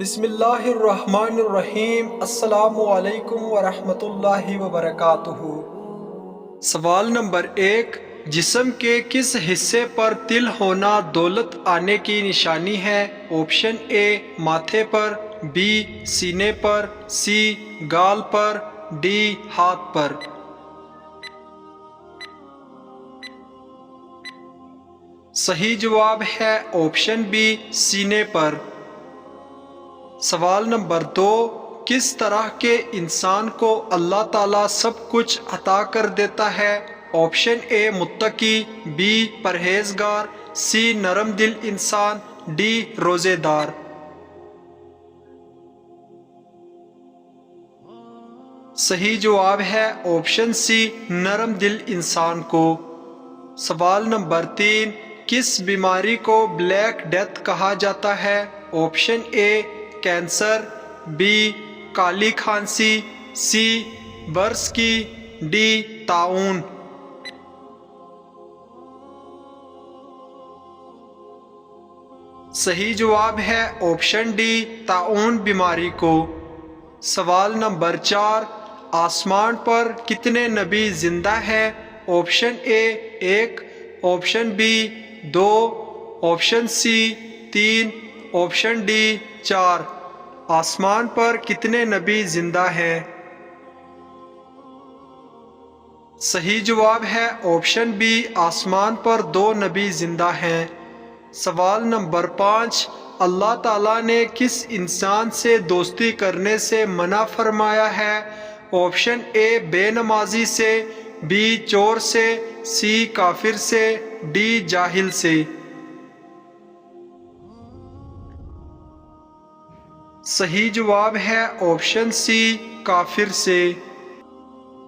بسم اللہ الرحمن الرحیم۔ السلام علیکم ورحمۃ اللہ وبرکاتہ۔ سوال نمبر 1، جسم کے کس حصے پر تل ہونا دولت آنے کی نشانی ہے؟ آپشن اے ماتھے پر، بی سینے پر، سی گال پر، ڈی ہاتھ پر۔ صحیح جواب ہے آپشن بی سینے پر۔ سوال نمبر 2، کس طرح کے انسان کو اللہ تعالیٰ سب کچھ عطا کر دیتا ہے؟ آپشن اے متقی، بی پرہیزگار، سی نرم دل انسان، ڈی روزے دار۔ صحیح جواب ہے آپشن سی نرم دل انسان کو۔ سوال نمبر 3، کس بیماری کو بلیک ڈیتھ کہا جاتا ہے؟ آپشن اے کینسر، بی کالی کھانسی، سی برس کی، ڈی طاعون۔ صحیح جواب ہے آپشن ڈی طاعون بیماری کو۔ سوال نمبر 4، آسمان پر کتنے نبی زندہ ہیں؟ Option A 1، option B 2، option C 3، option D 4۔ آسمان پر کتنے نبی زندہ ہیں؟ صحیح جواب ہے آپشن بی، آسمان پر 2 نبی زندہ ہیں۔ سوال نمبر 5، اللہ تعالیٰ نے کس انسان سے دوستی کرنے سے منع فرمایا ہے؟ آپشن اے بے نمازی سے، بی چور سے، سی کافر سے، ڈی جاہل سے۔ صحیح جواب ہے آپشن سی کافر سے۔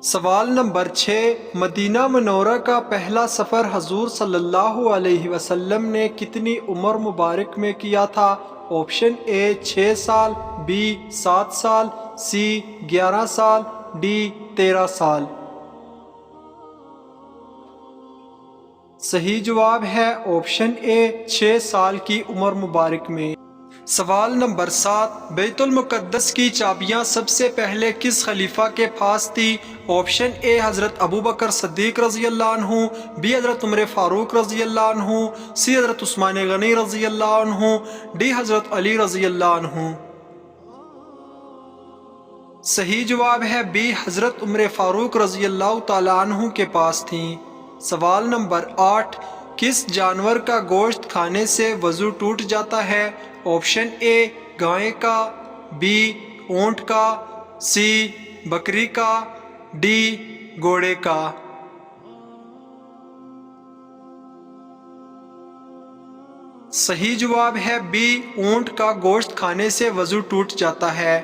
سوال نمبر 6، مدینہ منورہ کا پہلا سفر حضور صلی اللہ علیہ وسلم نے کتنی عمر مبارک میں کیا تھا؟ آپشن اے 6 سال، بی 7 سال، سی 11 سال، ڈی 13 سال۔ صحیح جواب ہے آپشن اے 6 سال کی عمر مبارک میں۔ سوال نمبر 7، بیت المقدس کی چابیاں سب سے پہلے کس خلیفہ کے پاس تھی؟ آپشن اے حضرت ابوبکر صدیق رضی اللہ عنہ، بی حضرت عمر فاروق رضی اللہ عنہ، سی حضرت عثمان غنی رضی اللہ عنہ، ڈی حضرت علی رضی اللہ عنہ۔ صحیح جواب ہے بی حضرت عمر فاروق رضی اللہ تعالیٰ عنہ کے پاس تھیں۔ سوال نمبر 8، کس جانور کا گوشت کھانے سے وضو ٹوٹ جاتا ہے؟ آپشن اے گائے کا، بی اونٹ کا، سی بکری کا، ڈی گھوڑے کا۔ صحیح جواب ہے بی اونٹ کا گوشت کھانے سے وضو ٹوٹ جاتا ہے۔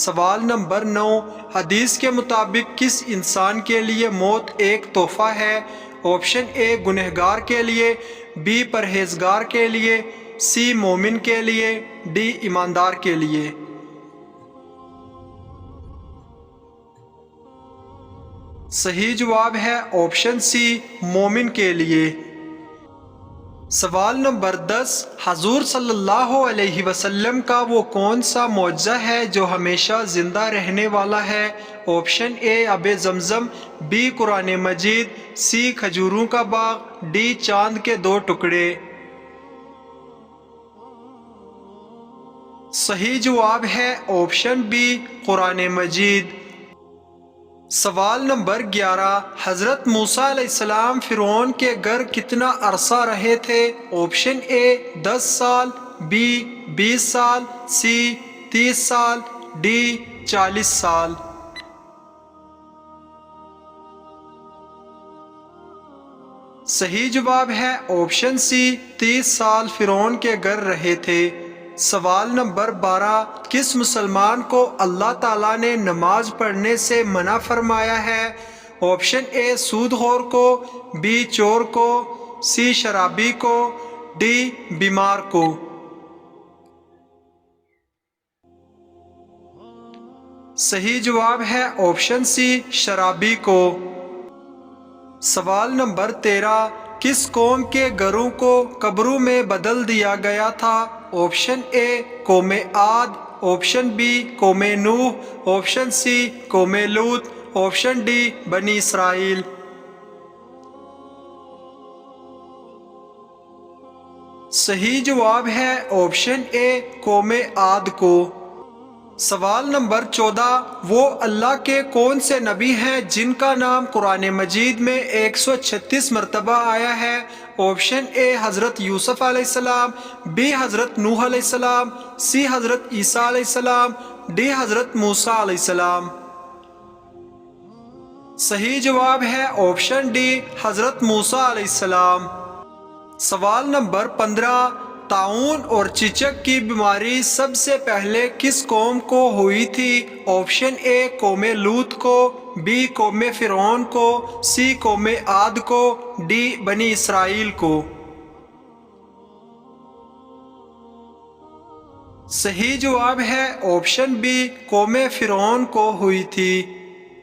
سوال نمبر 9، حدیث کے مطابق کس انسان کے لیے موت ایک تحفہ ہے؟ آپشن اے گنہگار کے لیے، بی پرہیزگار کے لیے، سی مومن کے لیے، ڈی ایماندار کے لیے۔ صحیح جواب ہے آپشن سی مومن کے لیے۔ سوال نمبر 10، حضور صلی اللہ علیہ وسلم کا وہ کون سا معجزہ ہے جو ہمیشہ زندہ رہنے والا ہے؟ آپشن اے آب زمزم، بی قرآن مجید، سی کھجوروں کا باغ، ڈی چاند کے 2 ٹکڑے۔ صحیح جواب ہے آپشن بی قرآن مجید۔ سوال نمبر 11، حضرت موسیٰ علیہ السلام فرعون کے گھر کتنا عرصہ رہے تھے؟ آپشن اے 10 سال، بی 20 سال، سی 30 سال، ڈی 40 سال۔ صحیح جواب ہے آپشن سی 30 سال فرعون کے گھر رہے تھے۔ سوال نمبر 12، کس مسلمان کو اللہ تعالیٰ نے نماز پڑھنے سے منع فرمایا ہے؟ آپشن اے سود خور کو، بی چور کو، سی شرابی کو، ڈی بیمار کو۔ صحیح جواب ہے آپشن سی شرابی کو۔ سوال نمبر 13، کس قوم کے گھروں کو قبروں میں بدل دیا گیا تھا؟ آپشن اے قوم عاد، آپشن بی قوم نوح، آپشن سی قوم لوط، آپشن ڈی بنی اسرائیل۔ صحیح جواب ہے آپشن اے قوم عاد کو۔ سوال نمبر 14، وہ اللہ کے کون سے نبی ہیں جن کا نام قرآن مجید میں 136 مرتبہ آیا ہے؟ آپشن اے حضرت یوسف علیہ السلام، بی حضرت نوح علیہ السلام، سی حضرت عیسیٰ علیہ السلام، ڈی حضرت موسیٰ علیہ السلام۔ صحیح جواب ہے آپشن ڈی حضرت موسیٰ علیہ السلام۔ سوال نمبر 15، طاعون اور چچک کی بیماری سب سے پہلے کس قوم کو ہوئی تھی؟ آپشن اے قوم لوط کو، بی قوم فرعون کو، سی قوم عاد کو، ڈی بنی اسرائیل کو۔ صحیح جواب ہے آپشن بی قوم فرعون کو ہوئی تھی۔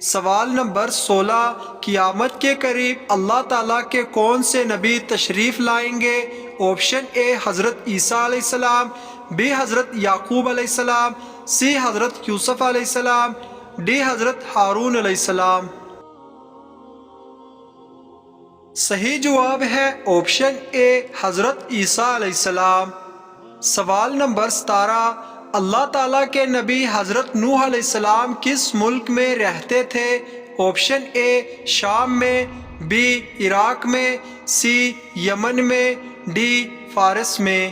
سوال نمبر 16، قیامت کے قریب اللہ تعالیٰ کے کون سے نبی تشریف لائیں گے؟ آپشن اے حضرت عیسیٰ علیہ السلام، بی حضرت یعقوب علیہ السلام، سی حضرت یوسف علیہ السلام، ڈی حضرت ہارون علیہ السلام۔ صحیح جواب ہے آپشن اے حضرت عیسیٰ علیہ السلام۔ سوال نمبر 17، اللہ تعالیٰ کے نبی حضرت نوح علیہ السلام کس ملک میں رہتے تھے؟ آپشن اے شام میں، بی عراق میں، سی یمن میں، ڈی فارس میں۔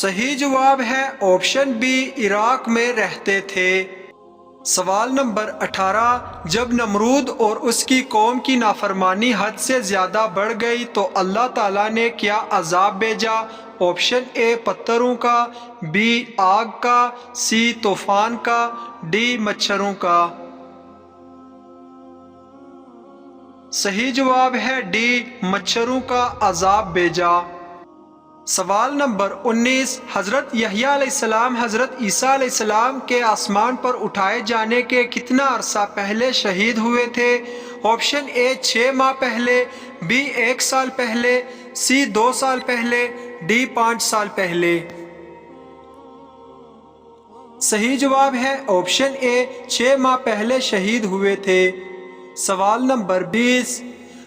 صحیح جواب ہے آپشن بی عراق میں رہتے تھے۔ سوال نمبر 18، جب نمرود اور اس کی قوم کی نافرمانی حد سے زیادہ بڑھ گئی تو اللہ تعالیٰ نے کیا عذاب بھیجا؟ آپشن اے پتھروں کا، بی آگ کا، سی طوفان کا، ڈی مچھروں کا۔ صحیح جواب ہے ڈی مچھروں کا عذاب بھیجا۔ سوال نمبر 19، حضرت یحییٰ علیہ السلام حضرت عیسیٰ علیہ السلام کے آسمان پر اٹھائے جانے کے کتنا عرصہ پہلے شہید ہوئے تھے؟ آپشن اے 6 ماہ پہلے، بی 1 سال پہلے، سی 2 سال پہلے، ڈی 5 سال پہلے۔ صحیح جواب ہے آپشن اے 6 ماہ پہلے شہید ہوئے تھے۔ سوال نمبر 20،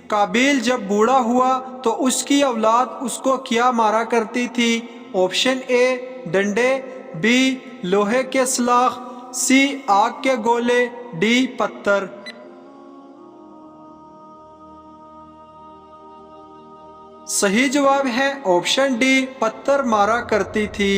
قابیل جب بوڑھا ہوا تو اس کی اولاد اس کو کیا مارا کرتی تھی؟ آپشن اے ڈنڈے، بی لوہے کے سلاخ، سی آگ کے گولے، ڈی پتھر۔ صحیح جواب ہے آپشن ڈی پتھر مارا کرتی تھی۔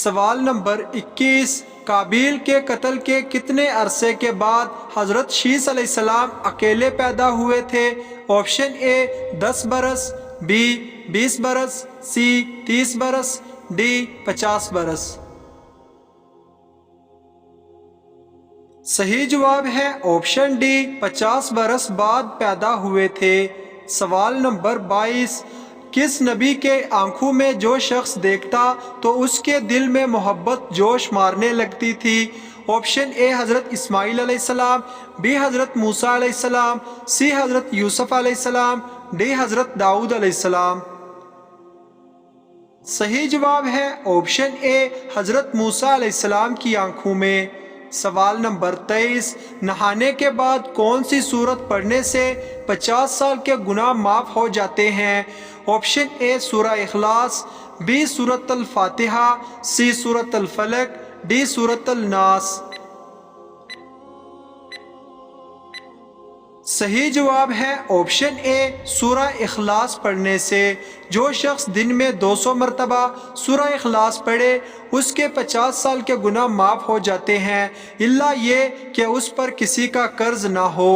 سوال نمبر 21، قابیل کے قتل کے کتنے عرصے کے بعد حضرت شیث علیہ السلام اکیلے پیدا ہوئے تھے؟ آپشن اے 10 برس، بی 20 برس، سی 30 برس، ڈی 50 برس۔ صحیح جواب ہے آپشن ڈی 50 برس بعد پیدا ہوئے تھے۔ سوال نمبر 22، کس نبی کے آنکھوں میں جو شخص دیکھتا تو اس کے دل میں محبت جوش مارنے لگتی تھی؟ آپشن اے حضرت اسماعیل علیہ السلام، بی حضرت موسیٰ علیہ السلام، سی حضرت یوسف علیہ السلام، ڈی حضرت داؤد علیہ السلام۔ صحیح جواب ہے آپشن اے حضرت موسیٰ علیہ السلام کی آنکھوں میں۔ سوال نمبر 23، نہانے کے بعد کون سی سورت پڑھنے سے 50 سال کے گناہ معاف ہو جاتے ہیں؟ آپشن اے سورہ اخلاص، بی سورۃ الفاتحہ، سی سورۃ الفلق، ڈی سورۃ الناس۔ صحیح جواب ہے آپشن اے سورہ اخلاص پڑھنے سے۔ جو شخص دن میں 200 مرتبہ سورہ اخلاص پڑھے اس کے 50 سال کے گناہ معاف ہو جاتے ہیں، الا یہ کہ اس پر کسی کا قرض نہ ہو۔